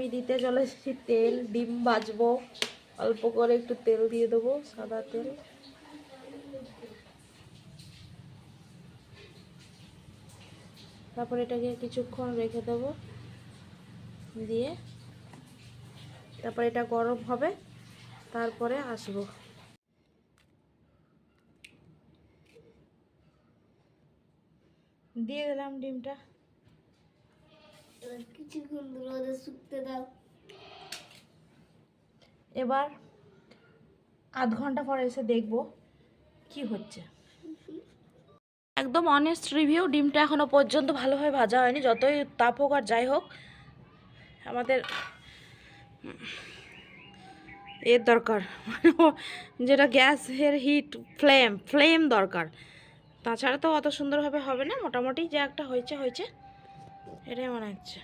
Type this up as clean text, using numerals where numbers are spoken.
আমি দিতে চলেছি তেল। ডিম ভাজবো, অল্প করে একটু তেল দিয়ে দেবো, সাদা তেল। তারপর এটাকে কিছুক্ষণ রেখে দেবো, দিয়ে তারপর এটা গরম হবে, তারপরে আসবো। দিয়ে দিলাম ডিমটা, কিছুক্ষণ রোদে শুকতে দাও। এবার আধ ঘন্টা পরে এসে দেখবো কি হচ্ছে। একদম অনেস্ট রিভিউ, ডিমটা এখনো পর্যন্ত ভালোভাবে ভাজা হয়নি। যতই তাপ হোক আর যাই হোক, আমাদের এর দরকার, যেটা গ্যাসের হিট, ফ্লেম দরকার। তাছাড়া তো অত সুন্দরভাবে হবে না। মোটামুটি যে একটা হয়েছে এটাই মনে হচ্ছে।